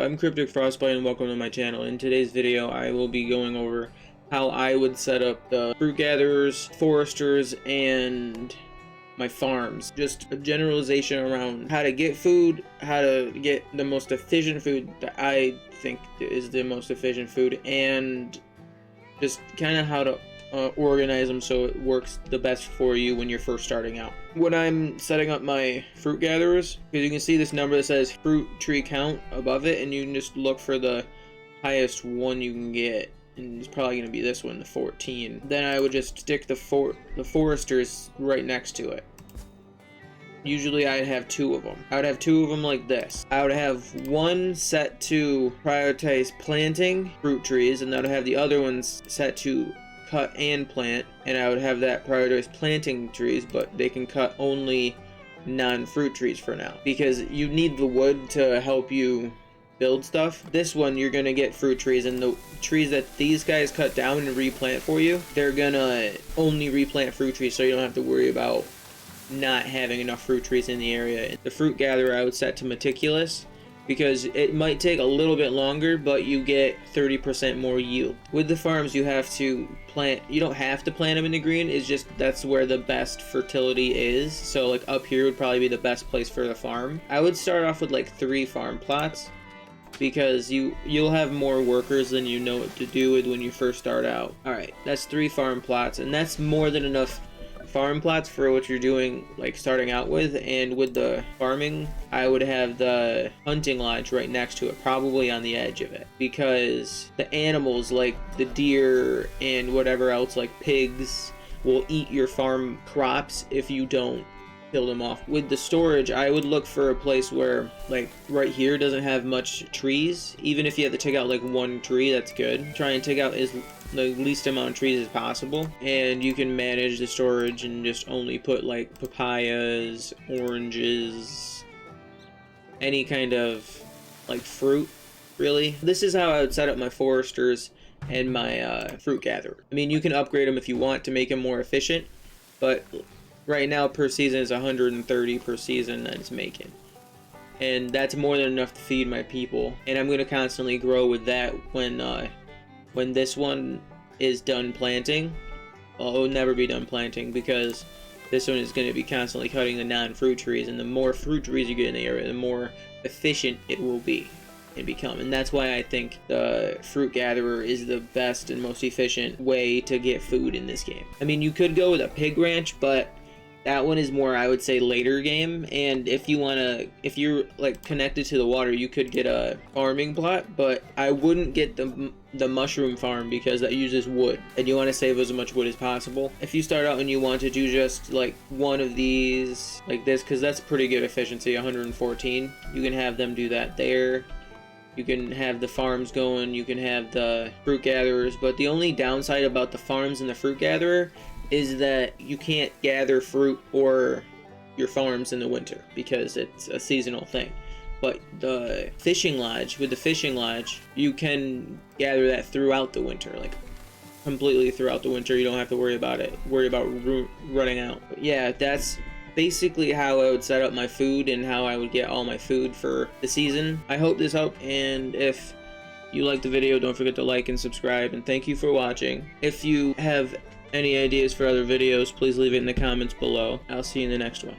I'm Kriptic Frostbite and welcome to my channel. In today's video I will be going over how I would set up the fruit gatherers, foresters, and my farms. Just a generalization around how to get food, how to get the most efficient food that I think is the most efficient food, and just kind of how to organize them so it works the best for you when you're first starting out. When I'm setting up my fruit gatherers, because you can see this number that says fruit tree count above it, and you can just look for the highest one you can get, and it's probably going to be this one, the 14. Then I would just stick the foresters right next to it. Usually I'd have two of them. I would have two of them like this. I would have one set to prioritize planting fruit trees, and then I'd have the other ones set to cut and plant, and I would have that prioritize planting trees, but they can cut only non-fruit trees for now, because you need the wood to help you build stuff. This one you're gonna get fruit trees, and the trees that these guys cut down and replant for you, they're gonna only replant fruit trees, so you don't have to worry about not having enough fruit trees in the area. The fruit gatherer I would set to meticulous, because it might take a little bit longer, but you get 30% more yield. With the farms, you have to plant, you don't have to plant them in the green, it's just that's where the best fertility is. So like up here would probably be the best place for the farm. I would start off with like 3 farm plots, because you'll have more workers than you know what to do with when you first start out. Alright, that's 3 farm plots, and that's more than enough farm plots for what you're doing, like starting out with. And with the farming, I would have the hunting lodge right next to it, probably on the edge of it, because the animals like the deer and whatever else, like pigs, will eat your farm crops if you don't kill them off. With the storage, I would look for a place where, like right here, doesn't have much trees. Even if you have to take out like 1 tree, that's good. Try and take out the least amount of trees as possible, and you can manage the storage and just only put like papayas, oranges, any kind of like fruit, really. This is how I would set up my foresters and my fruit gatherer. I mean, you can upgrade them if you want to make them more efficient, but right now per season is 130 per season that it's making, and that's more than enough to feed my people. And I'm going to constantly grow with that when this one is done planting. Well, it will never be done planting, because this one is going to be constantly cutting the non-fruit trees, and the more fruit trees you get in the area, the more efficient it will be and become. And that's why I think the fruit gatherer is the best and most efficient way to get food in this game. I mean, you could go with a pig ranch, but that one is more, I would say, later game. And if you're like connected to the water, you could get a farming plot, but I wouldn't get the mushroom farm, because that uses wood, and you want to save as much wood as possible. If you start out and you want to do just like one of these like this, because that's pretty good efficiency, 114, you can have them do that there. You can have the farms going, you can have the fruit gatherers, but the only downside about the farms and the fruit gatherer is that you can't gather fruit or your farms in the winter, because it's a seasonal thing. But the fishing lodge, with the fishing lodge, you can gather that throughout the winter, like completely throughout the winter. You don't have to worry about running out. But yeah, that's basically how I would set up my food and how I would get all my food for the season. I hope this helped, and if you liked the video, don't forget to like and subscribe, and thank you for watching. If you have any ideas for other videos, please leave it in the comments below. I'll see you in the next one.